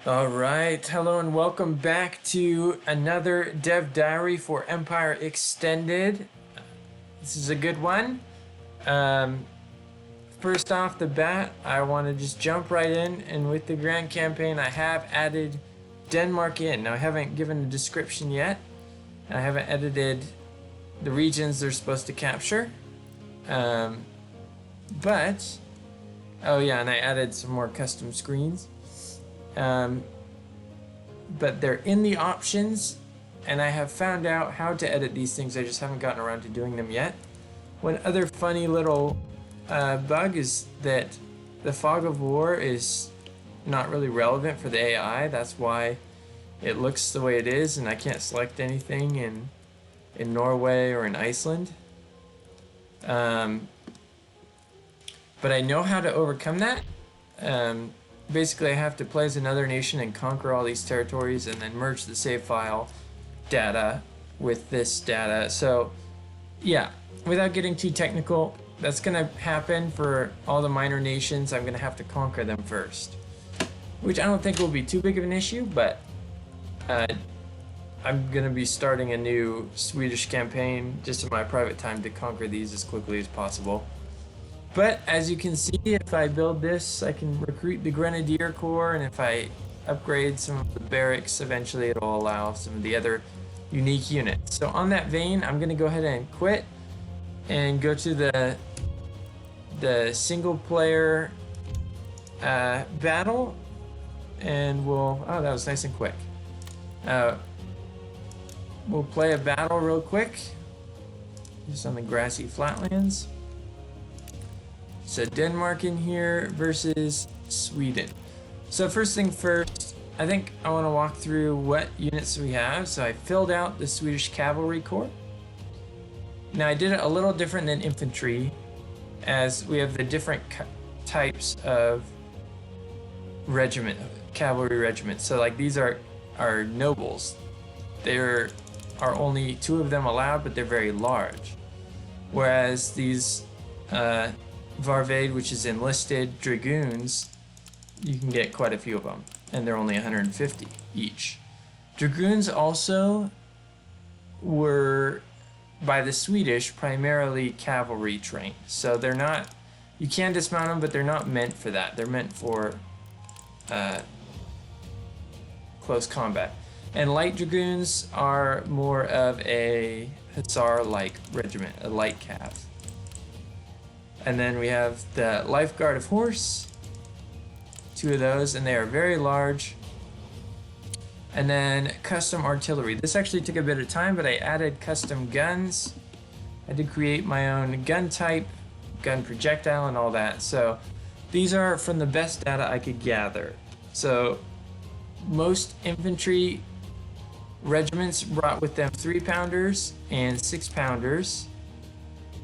All right, hello and welcome back to another dev diary for Empire Extended. This is a good one. First off the bat, I want to just jump right in, and with the Grand Campaign, I have added Denmark in. Now, I haven't given a description yet. I haven't edited the regions they're supposed to capture. Oh yeah, and I added some more custom screens. But they're in the options, and I have found out how to edit these things. I just haven't gotten around to doing them yet. One other funny little bug is that the fog of war is not really relevant for the AI. That's why it looks the way it is, and I can't select anything in Norway or in Iceland. But I know how to overcome that. Basically, I have to play as another nation and conquer all these territories and then merge the save file data with this data. So yeah, without getting too technical, that's going to happen for all the minor nations. I'm going to have to conquer them first, which I don't think will be too big of an issue, but I'm going to be starting a new Swedish campaign just in my private time to conquer these as quickly as possible. But as you can see, if I build this, I can recruit the Grenadier Corps, and if I upgrade some of the barracks, eventually it'll allow some of the other unique units. So on that vein, I'm going to go ahead and quit and go to the single player battle, and oh, that was nice and quick. We'll play a battle real quick, just on the grassy flatlands. So Denmark in here versus Sweden. So first thing first, I think I want to walk through what units we have. So I filled out the Swedish Cavalry Corps. Now I did it a little different than infantry, as we have the different types of cavalry regiments. So like these are nobles. There are only 2 of them allowed, but they're very large. Whereas these Varvade, which is enlisted dragoons, you can get quite a few of them, and they're only 150 each. Dragoons also were, by the Swedish, primarily cavalry trained. So they're not, you can dismount them, but they're not meant for that. They're meant for close combat. And light dragoons are more of a hussar-like regiment, a light cav. And then we have the Lifeguard of Horse, 2 of those, and they are very large. And then custom artillery. This actually took a bit of time, but I added custom guns. I had to create my own gun type, gun projectile, and all that. So these are from the best data I could gather. So most infantry regiments brought with them 3-pounders and 6-pounders.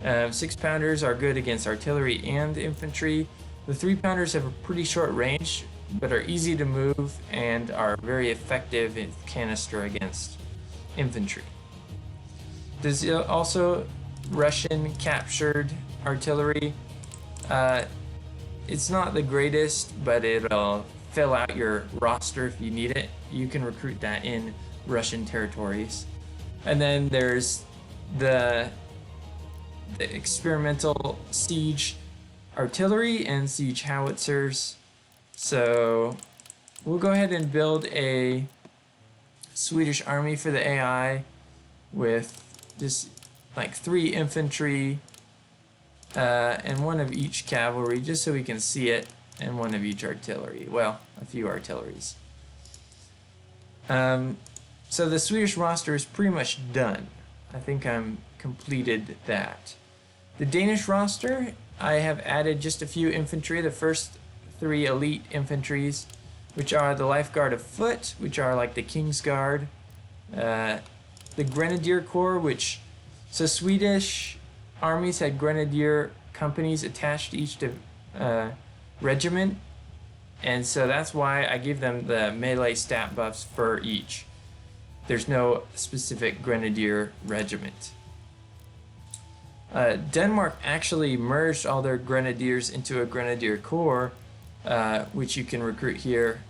6-pounders are good against artillery and infantry. The 3-pounders have a pretty short range, but are easy to move and are very effective in canister against infantry. There's also Russian captured artillery. It's not the greatest, but it'll fill out your roster if you need it. You can recruit that in Russian territories. And then there's the experimental siege artillery and siege howitzers. So we'll go ahead and build a Swedish army for the AI with just like 3 infantry and 1 of each cavalry, just so we can see it, and 1 of each artillery. Well, a few artilleries. So the Swedish roster is pretty much done. I think I'm completed that. The Danish roster, I have added just a few infantry, the first 3 elite infantries, which are the Lifeguard of Foot, which are like the King's Guard, the Grenadier Corps, so Swedish armies had Grenadier companies attached to each regiment, and so that's why I give them the melee stat buffs for each. There's no specific Grenadier regiment. Denmark actually merged all their grenadiers into a Grenadier Corps, which you can recruit here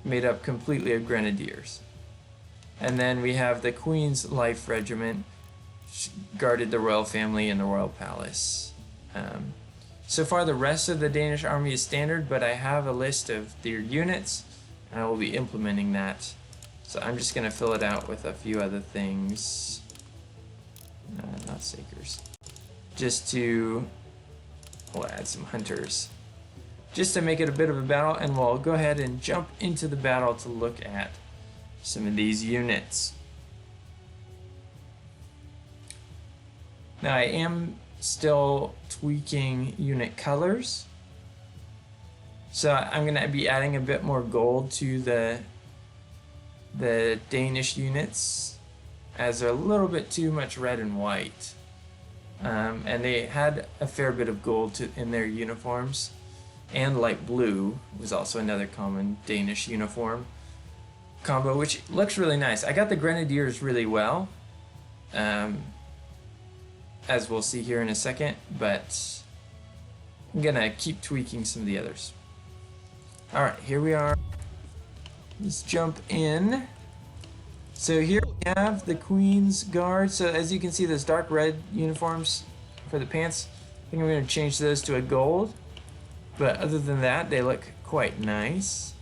made up completely of grenadiers. And then we have the Queen's Life Regiment, which guarded the royal family in the royal palace. So far the rest of the Danish army is standard, but I have a list of their units, and I will be implementing that. So I'm just going to fill it out with a few other things. Not Sakers. We'll add some hunters. Just to make it a bit of a battle, and we'll go ahead and jump into the battle to look at some of these units. Now I am still tweaking unit colors, so I'm going to be adding a bit more gold to the Danish units, as they're a little bit too much red and white, and they had a fair bit of gold in their uniforms, and light blue was also another common Danish uniform combo, which looks really nice. I got the grenadiers really well, as we'll see here in a second, but I'm gonna keep tweaking some of the others. Alright, here we are. Let's jump in. So here we have the Queen's Guard. So as you can see, those dark red uniforms for the pants, I think I'm going to change those to a gold. But other than that, they look quite nice.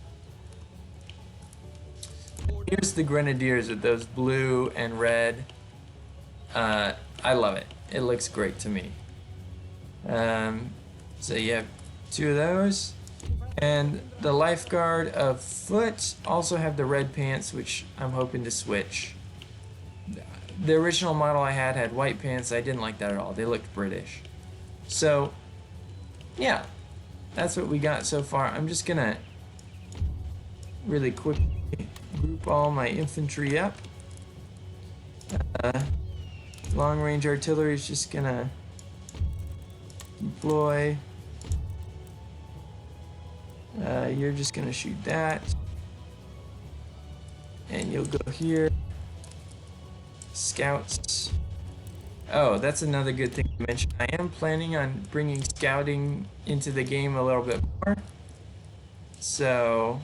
Here's the Grenadiers with those blue and red. I love it. It looks great to me. So you have two of those. And the Lifeguard of Foot also have the red pants, which I'm hoping to switch. The original model I had white pants. I didn't like that at all. They looked British. So, yeah, that's what we got so far. I'm just gonna really quickly group all my infantry up. Long range artillery is just gonna deploy. You're just gonna shoot that, and you'll go here. Scouts. Oh, that's another good thing to mention. I am planning on bringing scouting into the game a little bit more. So,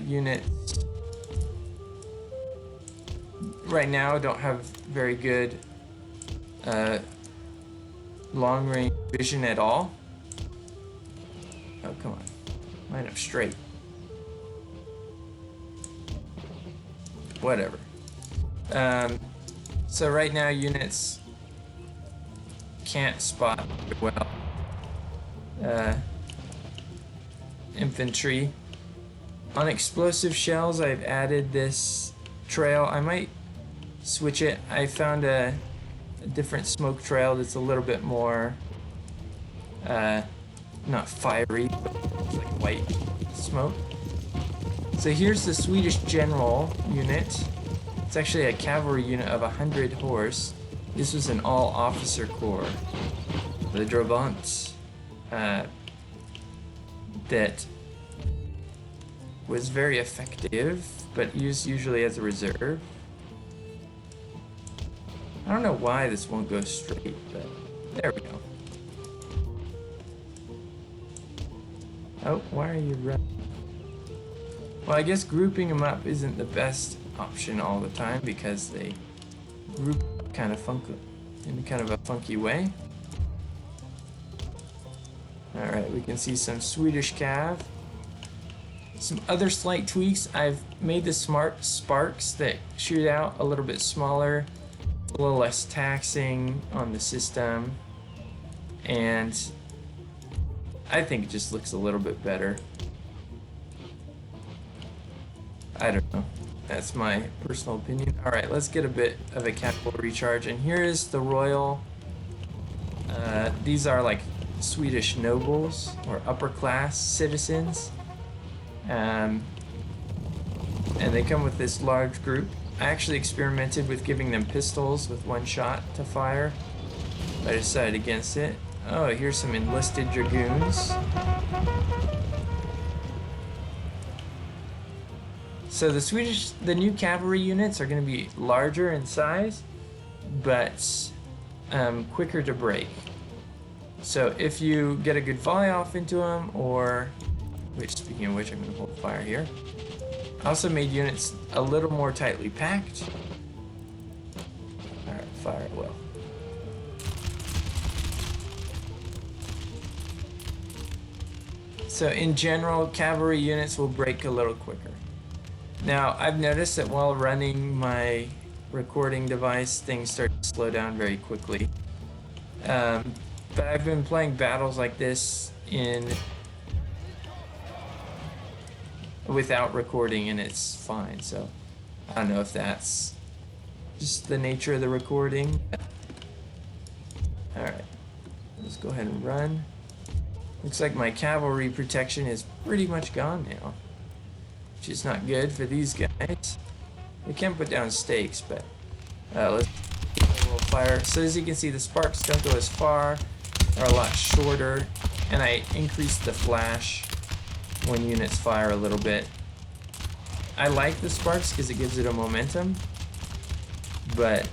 units right now don't have very good long range vision at all. Oh, come on. Line up straight. Whatever. So right now units can't spot well infantry. On explosive shells, I've added this trail. I might switch it. I found a different smoke trail that's a little bit more not fiery, but like white smoke. So here's the Swedish General unit. It's actually a cavalry unit of 100 horse. This was an all-officer corps. The Drabant that was very effective, but used usually as a reserve. I don't know why this won't go straight, but there we go. Oh, why are you running? Well, I guess grouping them up isn't the best option all the time because they group kind of in kind of a funky way. Alright, we can see some Swedish Cav. Some other slight tweaks. I've made the smart sparks that shoot out a little bit smaller, a little less taxing on the system, and I think it just looks a little bit better. I don't know. That's my personal opinion. Alright, let's get a bit of a cavalry charge. And here is the royal. These are like Swedish nobles or upper class citizens. And they come with this large group. I actually experimented with giving them pistols with one shot to fire, but I decided against it. Oh, here's some enlisted dragoons. So the new cavalry units are going to be larger in size, but quicker to break. So if you get a good volley off into them, or which, speaking of which, I'm going to hold fire here. I also made units a little more tightly packed. Alright, fire at will. So in general, cavalry units will break a little quicker. Now, I've noticed that while running my recording device, things start to slow down very quickly. But I've been playing battles like this without recording, and it's fine. So I don't know if that's just the nature of the recording. Alright, let's go ahead and run. Looks like my cavalry protection is pretty much gone now, which is not good for these guys. We can put down stakes, but let's give a little fire. So as you can see, the sparks don't go as far, are a lot shorter, and I increased the flash when units fire a little bit. I like the sparks because it gives it a momentum, but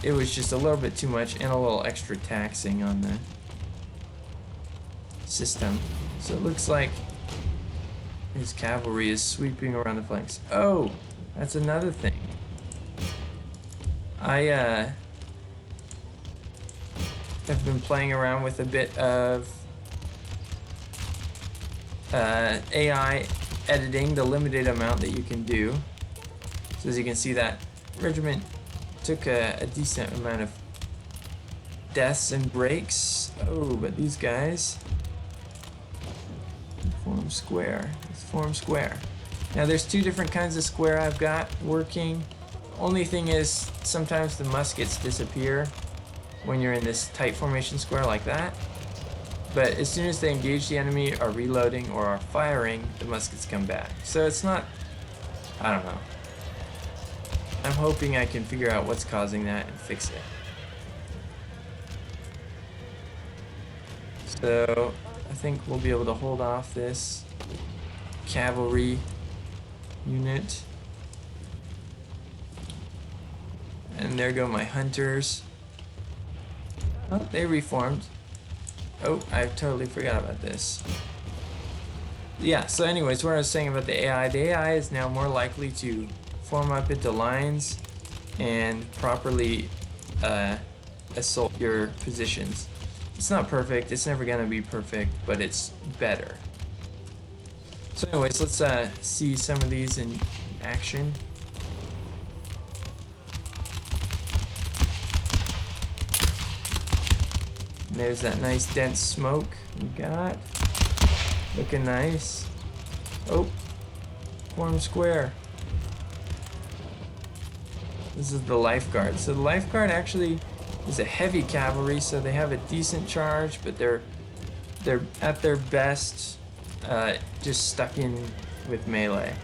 it was just a little bit too much and a little extra taxing on the system. So it looks like his cavalry is sweeping around the flanks. Oh, that's another thing. I have been playing around with a bit of AI editing, the limited amount that you can do. So as you can see, that regiment took a decent amount of deaths and breaks. Oh, but these guys form square. Let's form square. Now there's two different kinds of square I've got working. Only thing is, sometimes the muskets disappear when you're in this tight formation square like that. But as soon as they engage the enemy, are reloading, or are firing, the muskets come back. So it's not, I don't know. I'm hoping I can figure out what's causing that and fix it. So I think we'll be able to hold off this cavalry unit. And there go my hunters. Oh, they reformed. Oh, I totally forgot about this. Yeah, so anyways, what I was saying about the AI is now more likely to form up into lines and properly assault your positions. It's not perfect, it's never gonna be perfect, but it's better. So anyways, let's see some of these in action. There's that nice dense smoke we got. Looking nice. Oh, form square. This is the lifeguard. So the lifeguard actually is a heavy cavalry, so they have a decent charge, but they're at their best just stuck in with melee.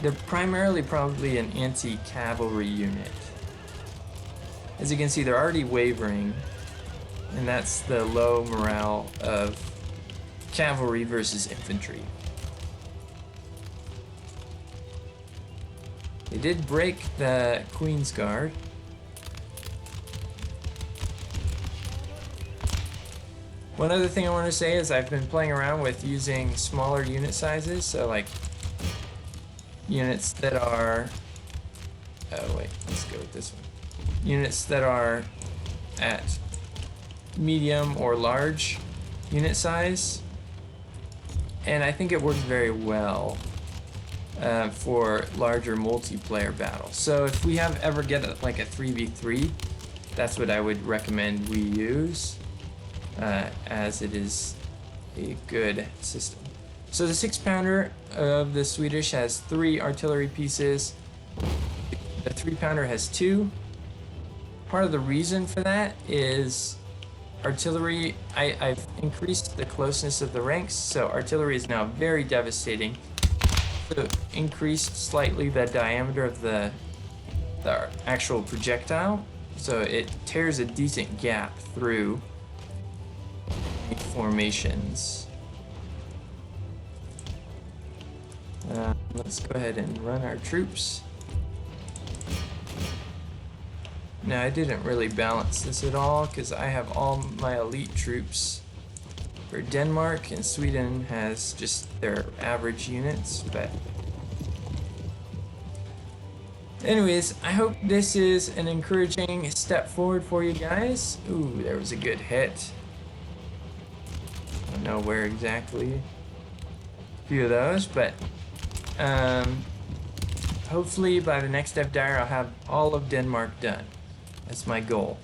They're primarily probably an anti-cavalry unit. As you can see, they're already wavering. And that's the low morale of cavalry versus infantry. They did break the Queen's Guard. One other thing I want to say is I've been playing around with using smaller unit sizes, so like units that are, oh wait, let's go with this one. Units that are at medium or large unit size, and I think it works very well for larger multiplayer battles. So if we ever get like a 3v3, that's what I would recommend we use, as it is a good system. So the 6-pounder of the Swedish has 3 artillery pieces. The 3-pounder has 2. Part of the reason for that is artillery, I've increased the closeness of the ranks, so artillery is now very devastating. So increased slightly the diameter of the actual projectile, so it tears a decent gap through formations. Let's go ahead and run our troops. Now I didn't really balance this at all because I have all my elite troops For Denmark and Sweden has just their average units, but anyways, I hope this is an encouraging step forward for you guys. Ooh, there was a good hit. I don't know where exactly. A few of those, but hopefully by the next step diary I'll have all of Denmark done. That's my goal.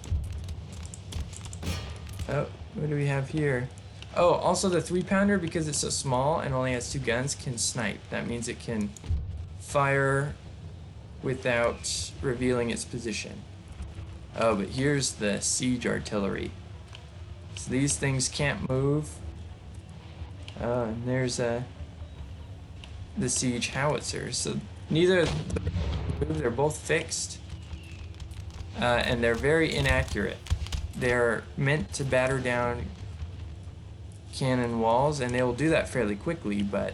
Oh, what do we have here? Oh, also the 3-pounder, because it's so small and only has 2 guns, can snipe. That means it can fire without revealing its position. Oh, but here's the siege artillery. So these things can't move. And there's the siege howitzers. So neither of them move, they're both fixed. And they're very inaccurate. They're meant to batter down cannon walls, and they will do that fairly quickly, but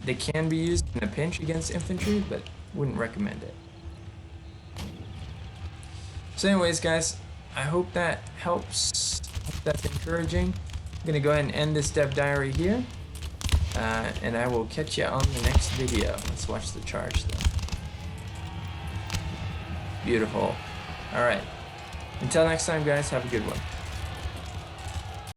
they can be used in a pinch against infantry, but wouldn't recommend it. So anyways, guys, I hope that helps. Hope that's encouraging. I'm gonna go ahead and end this dev diary here, and I will catch you on the next video. Let's watch the charge though. Beautiful. All right. Until next time, guys, have a good one.